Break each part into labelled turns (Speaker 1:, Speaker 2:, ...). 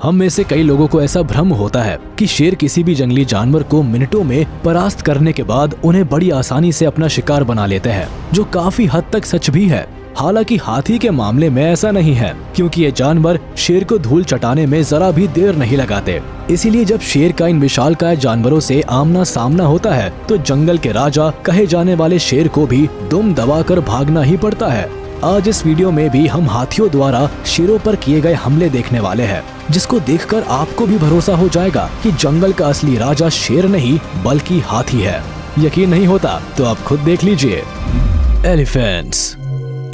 Speaker 1: हम में से कई लोगों को ऐसा भ्रम होता है कि शेर किसी भी जंगली जानवर को मिनटों में परास्त करने के बाद उन्हें बड़ी आसानी से अपना शिकार बना लेते हैं, जो काफी हद तक सच भी है। हालांकि हाथी के मामले में ऐसा नहीं है, क्योंकि ये जानवर शेर को धूल चटाने में जरा भी देर नहीं लगाते। इसीलिए जब शेर का इन विशालकाय जानवरों से आमना सामना होता है तो जंगल के राजा कहे जाने वाले शेर को भी दुम दबाकर भागना ही पड़ता है। आज इस वीडियो में भी हम हाथियों द्वारा शेरों पर किए गए हमले देखने वाले हैं, जिसको देखकर आपको भी भरोसा हो जाएगा कि जंगल का असली राजा शेर नहीं बल्कि हाथी है। यकीन नहीं होता तो आप खुद देख लीजिए। एलिफेंट्स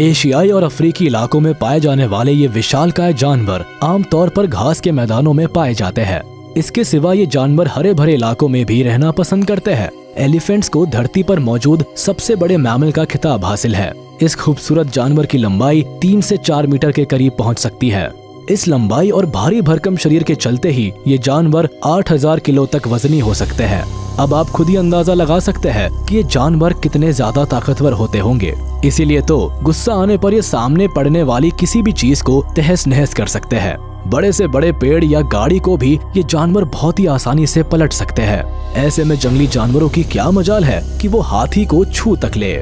Speaker 1: एशियाई और अफ्रीकी इलाकों में पाए जाने वाले ये विशालकाय जानवर आमतौर पर घास के मैदानों में पाए जाते हैं। इसके सिवा ये जानवर हरे भरे इलाकों में भी रहना पसंद करते हैं। एलिफेंट्स को धरती पर मौजूद सबसे बड़े मैमल का खिताब हासिल है। इस खूबसूरत जानवर की लंबाई 3 से 4 मीटर के करीब पहुंच सकती है। इस लंबाई और भारी भरकम शरीर के चलते ही ये जानवर 8000 किलो तक वजनी हो सकते हैं। अब आप खुद ही अंदाजा लगा सकते हैं कि ये जानवर कितने ज्यादा ताकतवर होते होंगे। इसीलिए तो गुस्सा आने पर ये सामने पड़ने वाली किसी भी चीज को तहस नहस कर सकते हैं। बड़े से बड़े पेड़ या गाड़ी को भी ये जानवर बहुत ही आसानी से पलट सकते हैं। ऐसे में जंगली जानवरों की क्या मजाल है कि वो हाथी को छू तक ले।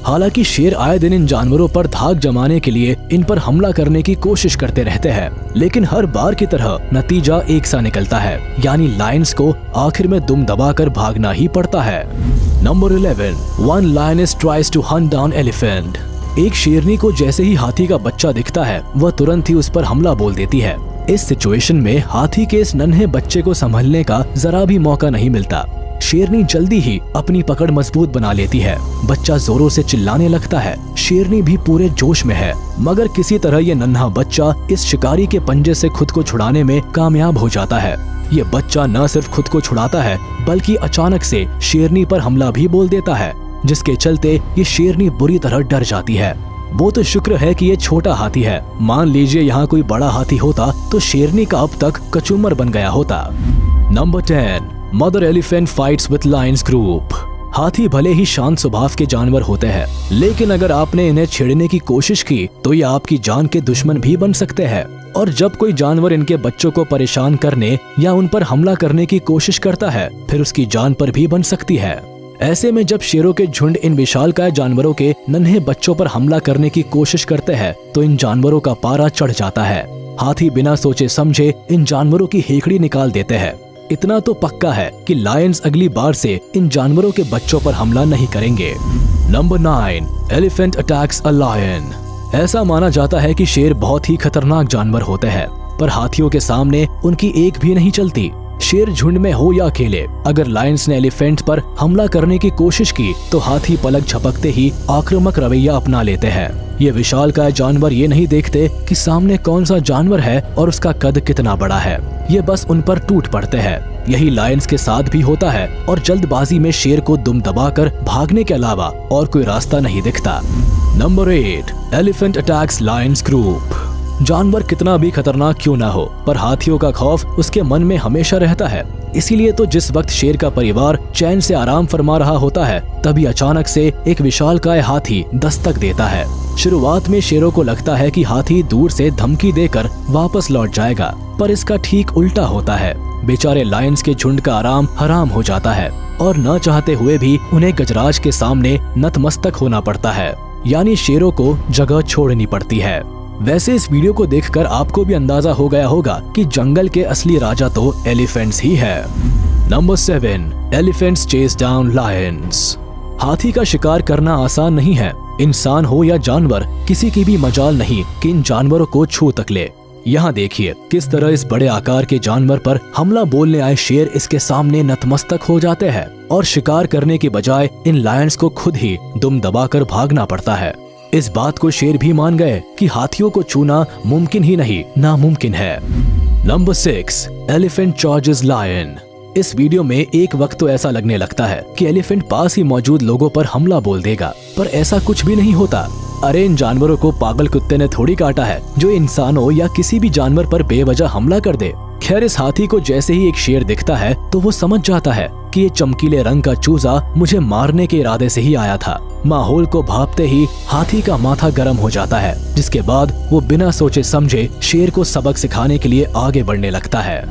Speaker 1: हालांकि शेर आए दिन इन जानवरों पर धाक जमाने के लिए इन पर हमला करने की कोशिश करते रहते हैं, लेकिन हर बार की तरह नतीजा एक सा निकलता है, यानी लायंस को आखिर में दुम दबाकर भागना ही पड़ता है। Number 11, one lioness tries to hunt down elephant. एक शेरनी को जैसे ही हाथी का बच्चा दिखता है वह तुरंत ही उस पर हमला बोल देती है। इस सिचुएशन में हाथी के इस नन्हे बच्चे को संभलने का जरा भी मौका नहीं मिलता। शेरनी जल्दी ही अपनी पकड़ मजबूत बना लेती है। बच्चा जोरों से चिल्लाने लगता है। शेरनी भी पूरे जोश में है, मगर किसी तरह ये नन्हा बच्चा इस शिकारी के पंजे से खुद को छुड़ाने में कामयाब हो जाता है। ये बच्चा न सिर्फ खुद को छुड़ाता है बल्कि अचानक से शेरनी पर हमला भी बोल देता है, जिसके चलते ये शेरनी बुरी तरह डर जाती है। वो तो शुक्र है कि ये छोटा हाथी है। मान लीजिए यहाँ कोई बड़ा हाथी होता तो शेरनी का अब तक कचूमर बन गया होता। Number 10, mother elephant fights with Lions group. हाथी भले ही शांत स्वभाव के जानवर होते हैं, लेकिन अगर आपने इन्हें छेड़ने की कोशिश की तो ये आपकी जान के दुश्मन भी बन सकते हैं। और जब कोई जानवर इनके बच्चों को परेशान करने या उन पर हमला करने की कोशिश करता है फिर उसकी जान पर भी बन सकती है। ऐसे में जब शेरों के झुंड इन विशालकाय जानवरों के नन्हे बच्चों पर हमला करने की कोशिश करते हैं तो इन जानवरों का पारा चढ़ जाता है। हाथी बिना सोचे समझे इन जानवरों की हेकड़ी निकाल देते हैं। इतना तो पक्का है कि लायंस अगली बार से इन जानवरों के बच्चों पर हमला नहीं करेंगे। Number 9, elephant attacks a lion. ऐसा माना जाता है कि शेर बहुत ही खतरनाक जानवर होते हैं, पर हाथियों के सामने उनकी एक भी नहीं चलती। शेर झुंड में हो या अकेले, अगर लायंस ने एलिफेंट पर हमला करने की कोशिश की तो हाथी पलक झपकते ही आक्रामक रवैया अपना लेते हैं। ये विशालकाय जानवर ये नहीं देखते कि सामने कौन सा जानवर है और उसका कद कितना बड़ा है, ये बस उन पर टूट पड़ते हैं। यही लायंस के साथ भी होता है और जल्दबाजी में शेर को दुम दबाकर भागने के अलावा और कोई रास्ता नहीं दिखता। Number 8, elephant attacks Lions group. जानवर कितना भी खतरनाक क्यों ना हो, पर हाथियों का खौफ उसके मन में हमेशा रहता है। इसीलिए तो जिस वक्त शेर का परिवार चैन से आराम फरमा रहा होता है तभी अचानक से एक विशालकाय हाथी दस्तक देता है। शुरुआत में शेरों को लगता है कि हाथी दूर से धमकी देकर वापस लौट जाएगा, पर इसका ठीक उल्टा होता है। बेचारे लायंस के झुंड का आराम हराम हो जाता है और न चाहते हुए भी उन्हें गजराज के सामने नतमस्तक होना पड़ता है, यानी शेरों को जगह छोड़नी पड़ती है। वैसे इस वीडियो को देखकर आपको भी अंदाजा हो गया होगा कि जंगल के असली राजा तो एलिफेंट्स ही है। Number 7, elephants chess down Lions. हाथी का शिकार करना आसान नहीं है। इंसान हो या जानवर, किसी की भी मजाल नहीं कि इन जानवरों को छू तक ले। यहाँ देखिए किस तरह इस बड़े आकार के जानवर पर हमला बोलने आए शेर इसके सामने नतमस्तक हो जाते हैं और शिकार करने के बजाय इन लायंस को खुद ही दुम दबाकर भागना पड़ता है। इस बात को शेर भी मान गए कि हाथियों को छूना मुमकिन ही नहीं नामुमकिन है। Number 6, elephant charges lion. इस वीडियो में एक वक्त तो ऐसा लगने लगता है कि एलिफेंट पास ही मौजूद लोगों पर हमला बोल देगा, पर ऐसा कुछ भी नहीं होता। अरे इन जानवरों को पागल कुत्ते ने थोड़ी काटा है जो इंसानों या किसी भी जानवर पर बेवजह हमला कर दे। खैर इस हाथी को जैसे ही एक शेर दिखता है तो वो समझ जाता है कि ये चमकीले रंग का चूजा मुझे मारने के इरादे से ही आया था। माहौल को भांपते ही हाथी का माथा गर्म हो जाता है, जिसके बाद वो बिना सोचे समझे शेर को सबक सिखाने के लिए आगे बढ़ने लगता है।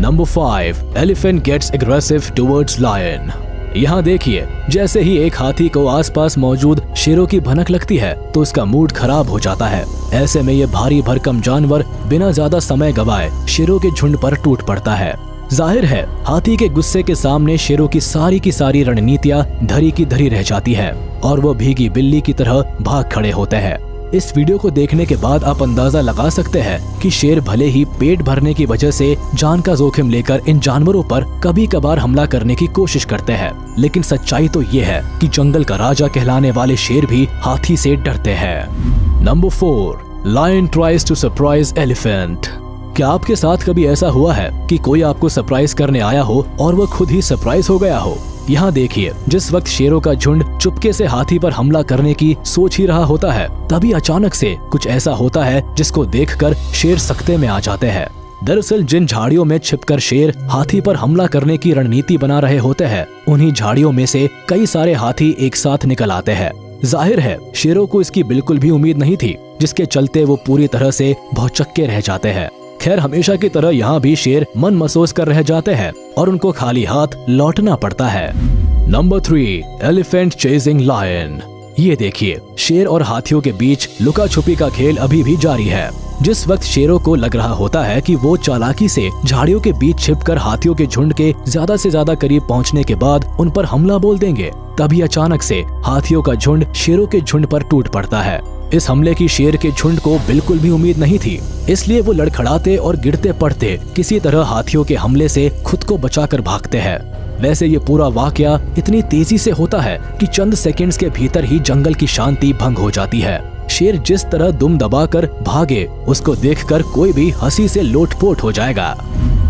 Speaker 1: Number 5, elephant gets aggressive towards lion. यहाँ देखिए, जैसे ही एक हाथी को आसपास मौजूद शेरों की भनक लगती है तो उसका मूड खराब हो जाता है। ऐसे में ये भारी भरकम जानवर बिना ज्यादा समय गवाए शेरों के झुंड पर टूट पड़ता है। जाहिर है हाथी के गुस्से के सामने शेरों की सारी रणनीतियां धरी की धरी रह जाती है और वो भीगी बिल्ली की तरह भाग खड़े होते हैं। इस वीडियो को देखने के बाद आप अंदाजा लगा सकते हैं कि शेर भले ही पेट भरने की वजह से जान का जोखिम लेकर इन जानवरों पर कभी कभार हमला करने की कोशिश करते हैं, लेकिन सच्चाई तो ये है कि जंगल का राजा कहलाने वाले शेर भी हाथी से डरते हैं। Number 4, lion tries to surprise elephant. क्या आपके साथ कभी ऐसा हुआ है कि कोई आपको सरप्राइज करने आया हो और वो खुद ही सरप्राइज हो गया हो? यहाँ देखिए, जिस वक्त शेरों का झुंड चुपके से हाथी पर हमला करने की सोच ही रहा होता है, तभी अचानक से कुछ ऐसा होता है जिसको देखकर शेर सकते में आ जाते हैं। दरअसल जिन झाड़ियों में छिपकर शेर हाथी पर हमला करने की रणनीति बना रहे होते हैं, उन्हीं झाड़ियों में से कई सारे हाथी एक साथ निकल आते हैं। जाहिर है शेरों को इसकी बिल्कुल भी उम्मीद नहीं थी, जिसके चलते वो पूरी तरह से भौचक्के रह जाते हैं। खैर हमेशा की तरह यहाँ भी शेर मन महसूस कर रह जाते हैं और उनको खाली हाथ लौटना पड़ता है। Number 3, elephant chasing lion. ये देखिए, शेर और हाथियों के बीच लुका छुपी का खेल अभी भी जारी है। जिस वक्त शेरों को लग रहा होता है कि वो चालाकी से झाड़ियों के बीच छिपकर हाथियों के झुंड के ज्यादा से ज्यादा करीब पहुंचने के बाद उन पर हमला बोल देंगे, तभी अचानक से हाथियों का झुंड शेरों के झुंड पर टूट पड़ता है। इस हमले की शेर के झुंड को बिल्कुल भी उम्मीद नहीं थी, इसलिए वो लड़खड़ाते और गिरते पड़ते किसी तरह हाथियों के हमले से खुद को बचाकर भागते हैं। वैसे ये पूरा वाकया इतनी तेजी से होता है कि चंद सेकंड्स के भीतर ही जंगल की शांति भंग हो जाती है। शेर जिस तरह दुम दबाकर भागे, उसको देखकर कोई भी हंसी से लोटपोट हो जाएगा।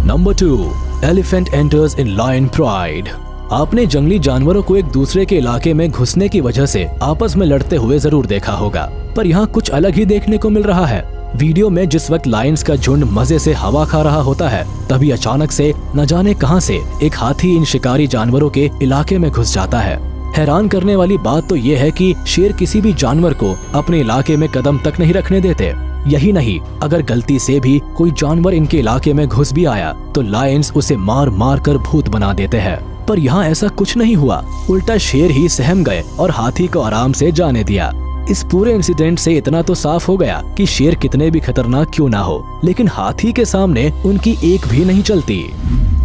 Speaker 1: Number 2, elephant enters in lion pride. आपने जंगली जानवरों को एक दूसरे के इलाके में घुसने की वजह से आपस में लड़ते हुए जरूर देखा होगा, पर यहाँ कुछ अलग ही देखने को मिल रहा है। वीडियो में जिस वक्त लायंस का झुंड मजे से हवा खा रहा होता है, तभी अचानक से न जाने कहां से एक हाथी इन शिकारी जानवरों के इलाके में घुस जाता है। हैरान करने वाली बात तो ये है कि शेर किसी भी जानवर को अपने इलाके में कदम तक नहीं रखने देते। यही नहीं, अगर गलती से भी कोई जानवर इनके इलाके में घुस भी आया तो लायंस उसे मार मार कर भूत बना देते हैं। पर यहाँ ऐसा कुछ नहीं हुआ, उल्टा शेर ही सहम गए और हाथी को आराम से जाने दिया। इस पूरे इंसिडेंट से इतना तो साफ हो गया कि शेर कितने भी खतरनाक क्यों ना हो, लेकिन हाथी के सामने उनकी एक भी नहीं चलती।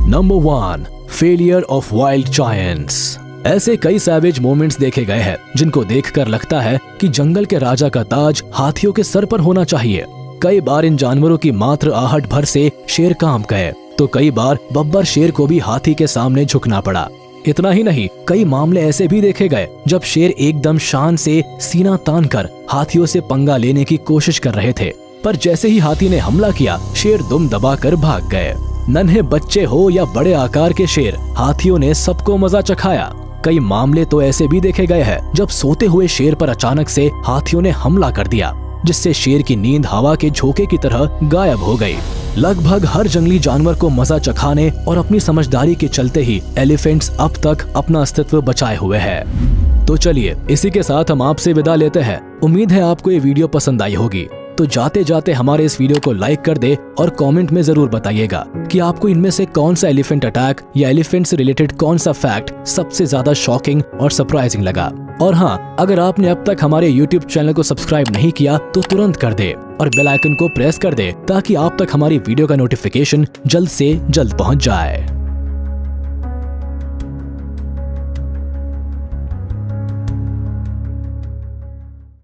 Speaker 1: Number 1, failure of wild giants. ऐसे कई सैवेज मोमेंट्स देखे गए हैं जिनको देखकर लगता है कि जंगल के राजा का ताज हाथियों के सर पर होना चाहिए। कई बार इन जानवरों की मात्र आहट भर से शेर कांप गए, तो कई बार बब्बर शेर को भी हाथी के सामने झुकना पड़ा। इतना ही नहीं, कई मामले ऐसे भी देखे गए जब शेर एकदम शान से सीना तानकर हाथियों से पंगा लेने की कोशिश कर रहे थे, पर जैसे ही हाथी ने हमला किया, शेर दुम दबाकर भाग गए। नन्हे बच्चे हो या बड़े आकार के शेर, हाथियों ने सबको मजा चखाया। कई मामले तो ऐसे भी देखे गए हैं जब सोते हुए शेर पर अचानक से हाथियों ने हमला कर दिया, जिससे शेर की नींद हवा के झोंके की तरह गायब हो गई। लगभग हर जंगली जानवर को मजा चखाने और अपनी समझदारी के चलते ही एलिफेंट्स अब तक अपना अस्तित्व बचाए हुए हैं। तो चलिए, इसी के साथ हम आपसे विदा लेते हैं। उम्मीद है आपको ये वीडियो पसंद आई होगी। तो जाते जाते हमारे इस वीडियो को लाइक कर दे और कमेंट में जरूर बताइएगा कि आपको इनमें से कौन सा एलिफेंट अटैक या एलिफेंट से रिलेटेड कौन सा फैक्ट सबसे ज्यादा शॉकिंग और सरप्राइजिंग लगा। और हाँ, अगर आपने अब तक हमारे YouTube चैनल को सब्सक्राइब नहीं किया तो तुरंत कर दे और बेल आइकन को प्रेस कर दे ताकि आप तक हमारी वीडियो का नोटिफिकेशन जल्द से जल्द पहुंच जाए।